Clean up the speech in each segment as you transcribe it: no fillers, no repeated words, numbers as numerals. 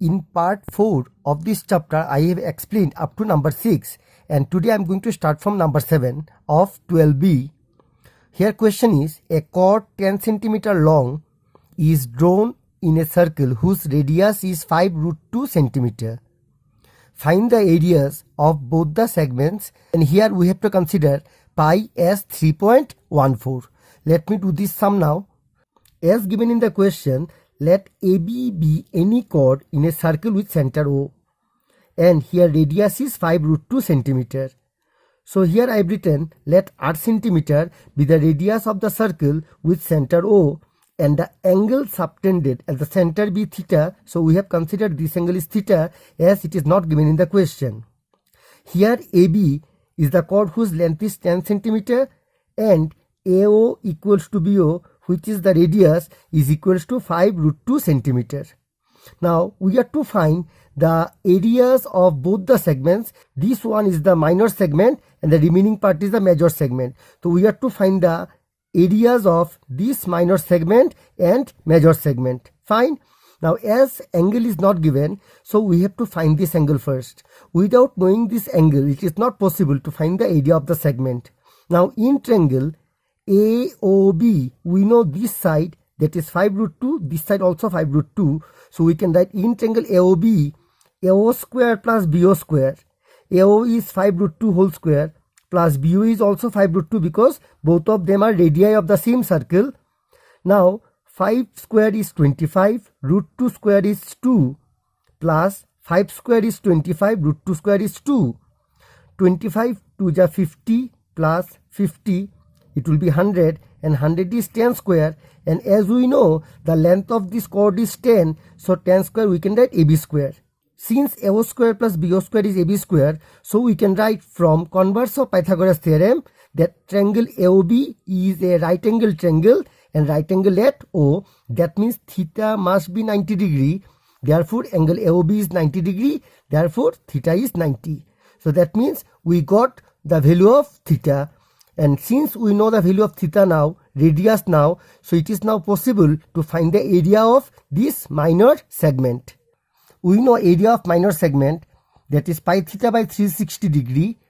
In part 4 of this chapter, I have explained up to number 6, and today I am going to start from number 7 of 12b. Here question is, a chord 10 cm long is drawn in a circle whose radius is 5√2 cm. Find the areas of both the segments, and here we have to consider pi as 3.14. Let me do this sum now. As given in the question, let AB be any chord in a circle with center O, and here radius is 5√2 cm. So here I have written, let r centimeter be the radius of the circle with center O, and the angle subtended at the center be theta. So we have considered this angle is theta, as it is not given in the question. Here AB is the chord whose length is 10 cm, and AO equals to BO, which is the radius, is equals to 5√2 cm. Now we have to find the areas of both the segments. This one is the minor segment and the remaining part is the major segment. So we have to find the areas of this minor segment and major segment. Fine. Now as angle is not given, so we have to find this angle first. Without knowing this angle, it is not possible to find the area of the segment. Now in triangle AOB, we know this side, that is 5√2, this side also 5√2. So we can write in triangle AOB, AO square plus BO square. AO is 5√2 whole square plus BO is also 5√2, because both of them are radii of the same circle. Now 5 square is 25, √2 square is 2, plus 5 square is 25, √2 square is 2. 25 to the 50 plus 50, it will be 100, and 100 is 10 square, and as we know the length of this chord is 10, so 10 square we can write AB square. Since AO square plus BO square is AB square, so we can write from converse of Pythagoras theorem that triangle AOB is a right angle triangle and right angle at O. That means theta must be 90 degree. Therefore angle AOB is 90 degree. Therefore theta is 90. So that means we got the value of theta. And since we know the value of theta now, radius now, so it is now possible to find the area of this minor segment. We know area of minor segment, that is pi theta by 360 degree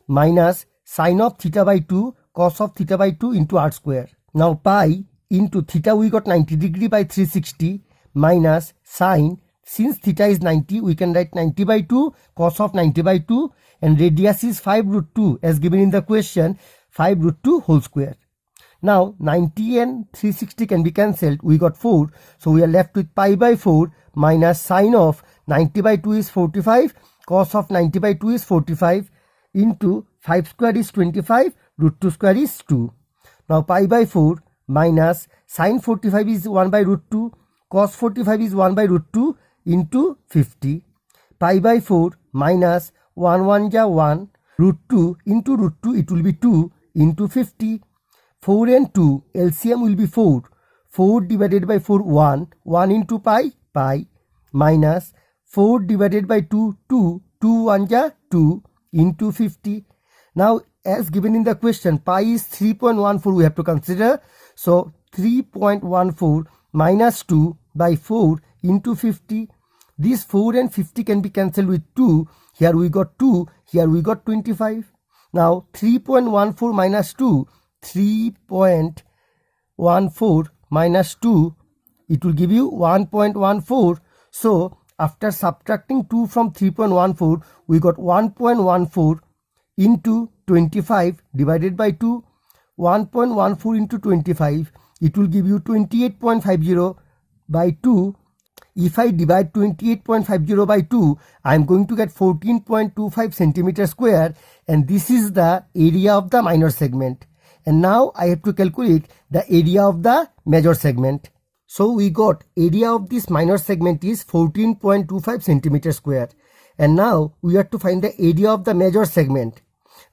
minus sine of theta by 2 cos of theta by 2 into r square. Now pi into theta we got 90 degree by 360 minus sine, since theta is 90 we can write 90 by 2 cos of 90 by 2, and radius is 5√2 as given in the question, 5√2 whole square. Now 90 and 360 can be cancelled, we got 4, so we are left with pi by 4 minus sine of 90 by 2 is 45, cos of 90 by 2 is 45, into 5 square is 25, √2 square is 2. Now pi by 4 minus sine 45 is 1 by √2, cos 45 is 1 by √2 into 50. Pi by 4 minus 1 1 ja 1, √2 into √2, it will be 2 into 50. 4 and 2, LCM will be 4. 4 divided by 4, 1. 1 into pi, pi, minus 4 divided by 2, 2. 2 1 ja 2 into 50. Now as given in the question, pi is 3.14 we have to consider. So 3.14 minus 2 by 4 into 50. This 4 and 50 can be cancelled with 2. Here we got 2, here we got 25. Now 3.14 minus 2, 3.14 minus 2, it will give you 1.14. So after subtracting 2 from 3.14, we got 1.14 into 25 divided by 2. 1.14 into 25, it will give you 28.50 by 2. If I divide 28.50 by 2, I am going to get 14.25 centimeter square, and this is the area of the minor segment. And now I have to calculate the area of the major segment. So we got area of this minor segment is 14.25 centimeter square. And now we have to find the area of the major segment.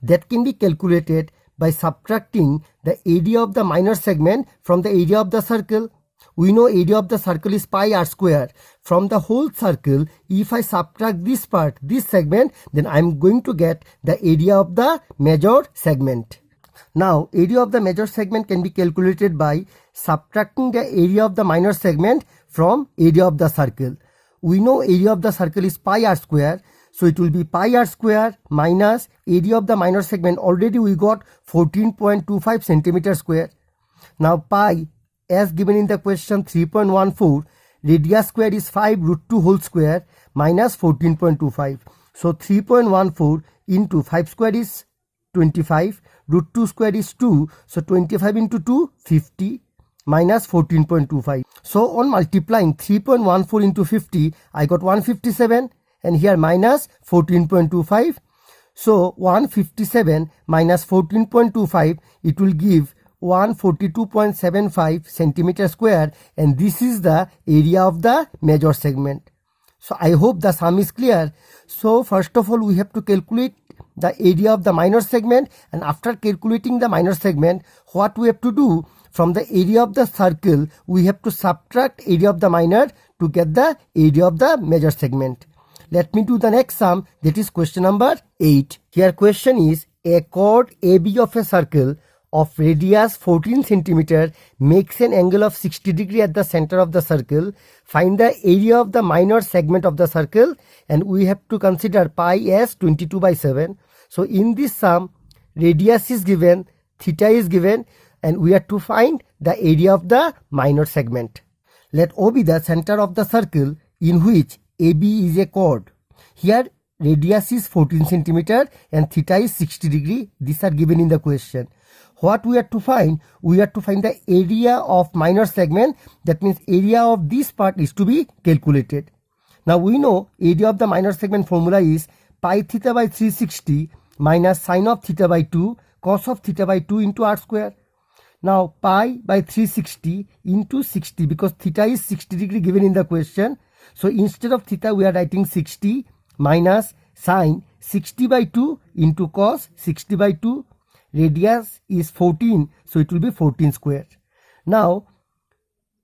That can be calculated by subtracting the area of the minor segment from the area of the circle. We know area of the circle is pi r square. From the whole circle, if I subtract this part, this segment, then I am going to get the area of the major segment. Now, area of the major segment can be calculated by subtracting the area of the minor segment from area of the circle. we know area of the circle is pi r square. So it will be pi r square minus area of the minor segment. Already we got 14.25 centimeter square. Now pi as given in the question 3.14. Radius square is 5 root 2 whole square minus 14.25. So 3.14 into 5 square is 25. Root 2 square is 2. So 25 into 2, 50 minus 14.25. So on multiplying 3.14 into 50, I got 157 and here minus 14.25. So 157 minus 14.25, it will give 142.75 centimeter square, and this is the area of the major segment. So I hope the sum is clear. So first of all we have to calculate the area of the minor segment, and after calculating the minor segment, what we have to do, from the area of the circle we have to subtract area of the minor to get the area of the major segment. Let me do the next sum, that is question number 8. Here question is, a chord AB of a circle of radius 14 centimeter makes an angle of 60 degree at the center of the circle. Find the area of the minor segment of the circle, and we have to consider pi as 22/7. So in this sum, radius is given, theta is given, and we have to find the area of the minor segment. Let O be the center of the circle in which AB is a chord. Here radius is 14 centimeter and theta is 60 degree. These are given in the question. What we have to find? We have to find the area of minor segment. That means area of this part is to be calculated. Now we know area of the minor segment formula is pi theta by 360 minus sine of theta by 2 cos of theta by 2 into r square. Now pi by 360 into 60, because theta is 60 degree given in the question. So instead of theta we are writing 60 minus sine 60 by 2 into cos 60 by 2. Radius is 14, so it will be 14 square. Now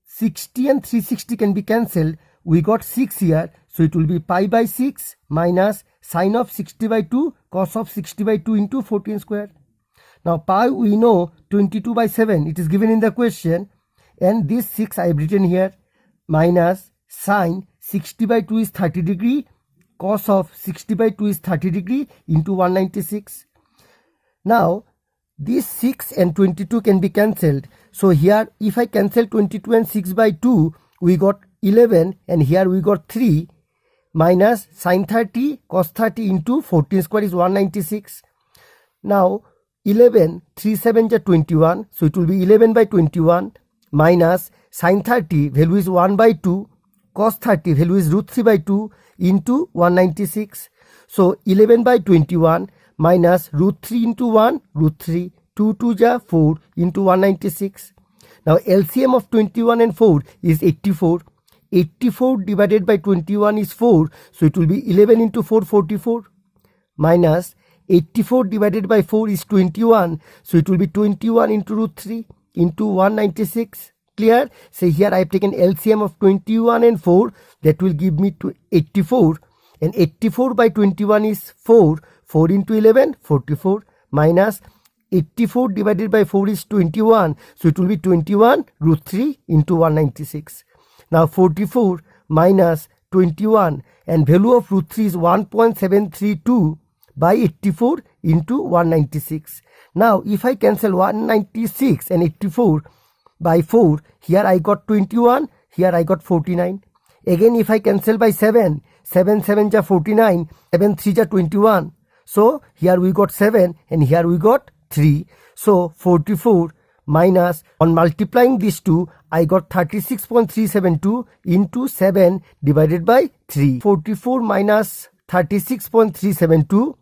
60 and 360 can be cancelled. We got 6 here, so it will be pi by 6 minus sine of 60 by 2 cos of 60 by 2 into 14 square. Now pi we know 22/7, it is given in the question, and this 6 I have written here, minus sine 60 by 2 is 30 degree, cos of 60 by 2 is 30 degree into 196. Now this 6 and 22 can be cancelled. So here if I cancel 22 and 6 by 2, we got 11, and here we got 3 minus sine 30 cos 30 into 14 square is 196. Now 11, 3 7 is 21, so it will be 11 by 21 minus sine 30 value is 1 by 2, cos 30 value is root 3 by 2 into 196. So 11 by 21 minus root 3 into 1, root 3, 2 2 ja 4 into 196. Now LCM of 21 and 4 is 84. 84 divided by 21 is 4, so it will be 11 into 4, 44, minus 84 divided by 4 is 21, so it will be 21 into root 3 into 196. Clear? So here I have taken LCM of 21 and 4, that will give me to 84, and 84 by 21 is 4, 4 into 11, 44, minus 84 divided by 4 is 21, so it will be 21 root 3 into 196. Now 44 minus 21, and value of root 3 is 1.732 by 84 into 196. Now if I cancel 196 and 84 by 4, here I got 21, here I got 49. Again if I cancel by 7, 7 7 ja 49, 7 3 ja 21. So here we got 7 and here we got 3. So 44 minus, on multiplying these two, I got 36.372 into 7 divided by 3. 44 minus 36.372,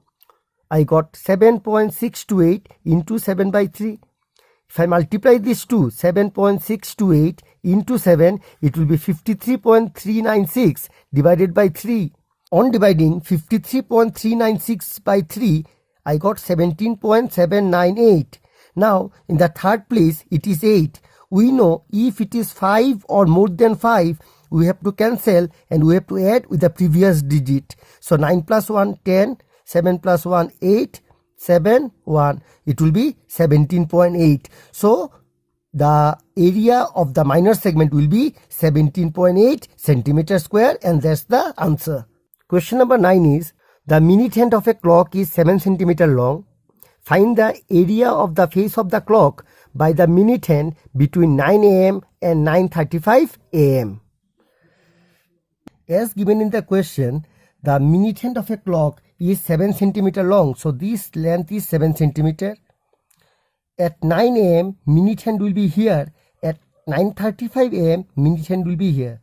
I got 7.628 into 7 by 3. If I multiply these two, 7.628 into 7, it will be 53.396 divided by 3. On dividing 53.396 by 3, I got 17.798. Now in the third place it is 8. We know if it is 5 or more than 5, we have to cancel and we have to add with the previous digit. So 9 plus 1, 10, 7 plus 1, 8, 7, 1. It will be 17.8. So the area of the minor segment will be 17.8 centimeter square, and that's the answer. Question number 9 is, the minute hand of a clock is 7 centimeter long. Find the area of the face of the clock by the minute hand between 9 am and 9:35 am. As given in the question, the minute hand of a clock is 7 centimeter long. So this length is 7 centimeter. At 9 am, minute hand will be here. At 9:35 am, minute hand will be here.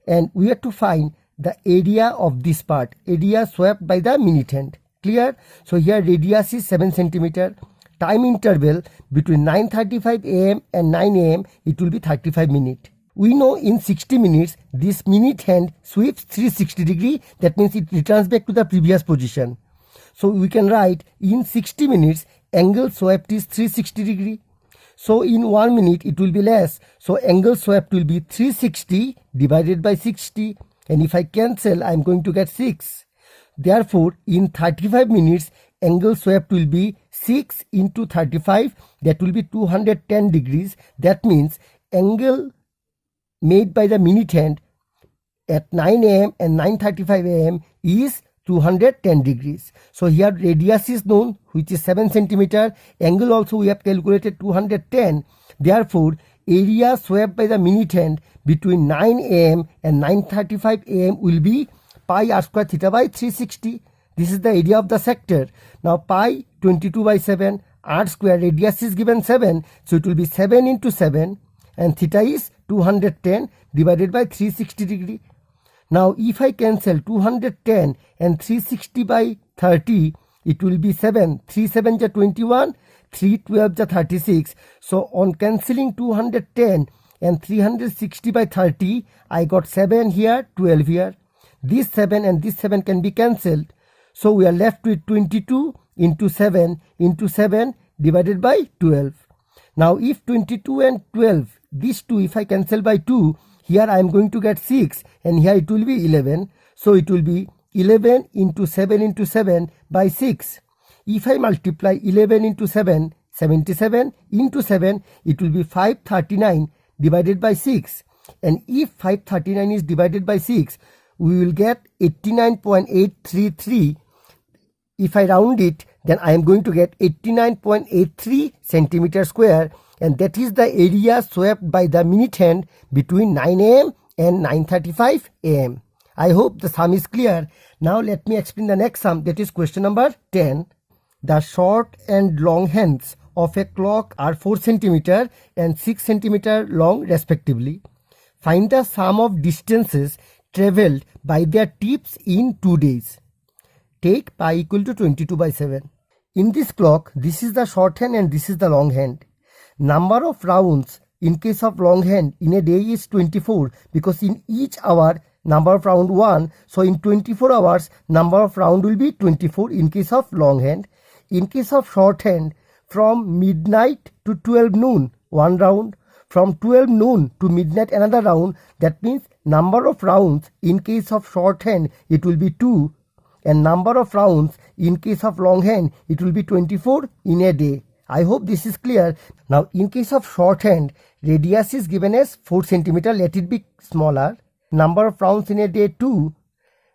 And we have to find the area of this part, area swept by the minute hand. Clear? So here radius is 7 centimeter. Time interval between 9:35 am and 9 am, it will be 35 minutes. We know in 60 minutes, this minute hand sweeps 360 degree. That means it returns back to the previous position. So we can write in 60 minutes, angle swept is 360 degree. So in 1 minute, it will be less. So angle swept will be 360 divided by 60. And if I cancel, I am going to get 6. Therefore, in 35 minutes, angle swept will be 6 into 35. That will be 210 degrees. That means angle made by the minute hand at 9 am and 9:35 am is 210 degrees. So here radius is known, which is 7 centimeter. Angle also we have calculated 210. Therefore, area swept by the minute hand between 9 am and 9:35 am will be pi r square theta by 360. This is the area of the sector. Now pi 22 by 7, r square radius is given 7. So it will be 7 into 7 and theta is 210 divided by 360 degree. Now if I cancel 210 and 360 by 30, it will be 7. 3 7 is 21, 3 12 is 36. So on cancelling 210 and 360 by 30, I got 7 here, 12 here. This 7 and this 7 can be cancelled. So we are left with 22 into 7 divided by 12. Now if 22 and 12, these two if I cancel by 2, here I am going to get 6 and here it will be 11. So it will be 11 into 7 by 6. If I multiply 11 into 7, 77 into 7, it will be 539 divided by 6. And if 539 is divided by 6, we will get 89.833. If I round it, then I am going to get 89.83 centimeter square, and that is the area swept by the minute hand between 9 am and 9:35 am. I hope the sum is clear. Now let me explain the next sum, that is question number 10. The short and long hands of a clock are 4 centimeter and 6 centimeter long respectively. Find the sum of distances travelled by their tips in 2 days. Take pi equal to 22 by 7. In this clock, this is the short hand and this is the long hand. Number of rounds in case of long hand in a day is 24, because in each hour number of round 1. So in 24 hours number of round will be 24 in case of long hand. In case of short hand, from midnight to 12 noon 1 round. From 12 noon to midnight another round. That means number of rounds in case of short hand it will be 2. And number of rounds in case of long hand it will be 24 in a day. I hope this is clear. Now in case of short hand, radius is given as 4 centimeter. Let it be smaller. Number of rounds in a day 2.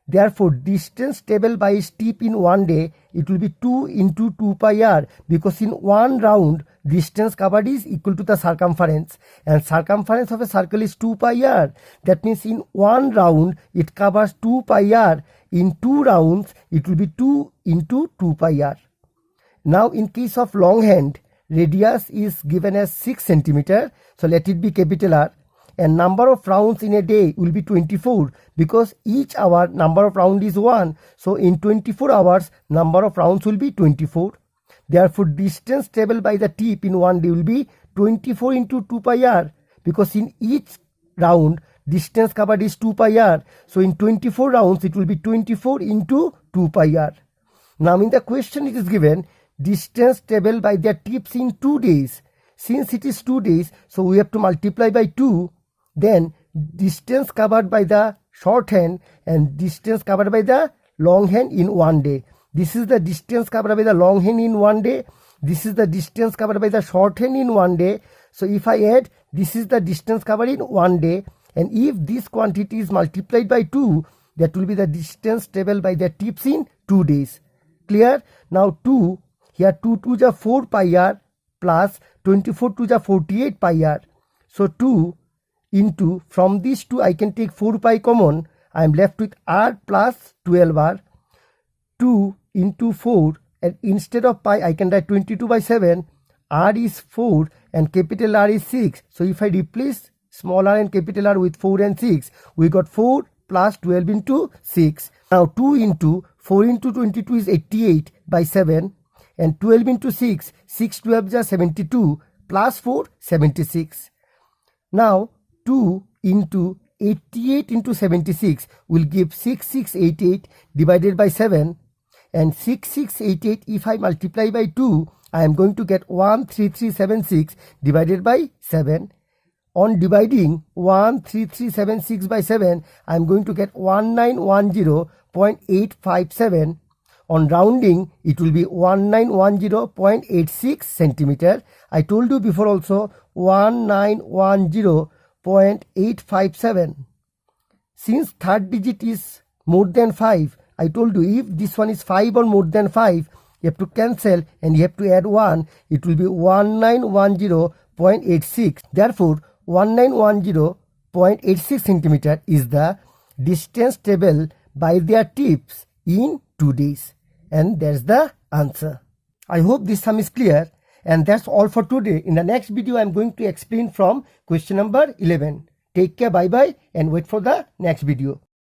Therefore distance travelled by a tip in 1 day, it will be 2 into 2 pi r, because in 1 round distance covered is equal to the circumference, and circumference of a circle is 2 pi r. That means in 1 round it covers 2 pi r. In 2 rounds it will be 2 into 2 pi r. Now in case of long hand, radius is given as 6 centimeter. So let it be capital R. And number of rounds in a day will be 24, because each hour number of round is 1. So in 24 hours number of rounds will be 24. Therefore distance travelled by the tip in 1 day will be 24 into 2 pi r, because in each round distance covered is 2 pi r. So in 24 rounds it will be 24 into 2 pi r. Now in the question it is given distance travelled by their tips in 2 days. Since it is 2 days, so we have to multiply by 2. Then distance covered by the short hand and distance covered by the long hand in 1 day. This is the distance covered by the long hand in 1 day. This is the distance covered by the short hand in 1 day. So if I add, this is the distance covered in 1 day, and if this quantity is multiplied by 2, that will be the distance traveled by the tips in 2 days. Clear? Now 2, here 2 to the 4 pi r plus 24 to the 48 pi r. So 2 into, from these 2 I can take 4 pi common, I am left with r plus 12 r. 2 into 4, and instead of pi I can write 22 by 7, r is 4 and capital R is 6. So if I replace small r and capital R with 4 and 6, we got 4 plus 12 into 6. Now 2 into 4 into 22 is 88 by 7, and 12 into 6, 6 12 is 72, plus 4, 76. Now 2 into 88 into 76 will give 6688 divided by 7, and 6688 if I multiply by 2, I am going to get 13376 divided by 7. On dividing 13376 by 7, I am going to get 1910.857. On rounding, it will be 1910.86 centimeter. I told you before also 1910.857. Since third digit is more than 5, I told you if this one is 5 or more than 5, you have to cancel and you have to add 1. It will be 1910.86. Therefore, 1910.86 centimeter is the distance traveled by their tips in 2 days. And that's the answer. I hope this sum is clear, and that's all for today. In the next video, I am going to explain from question number 11. Take care, bye bye, and wait for the next video.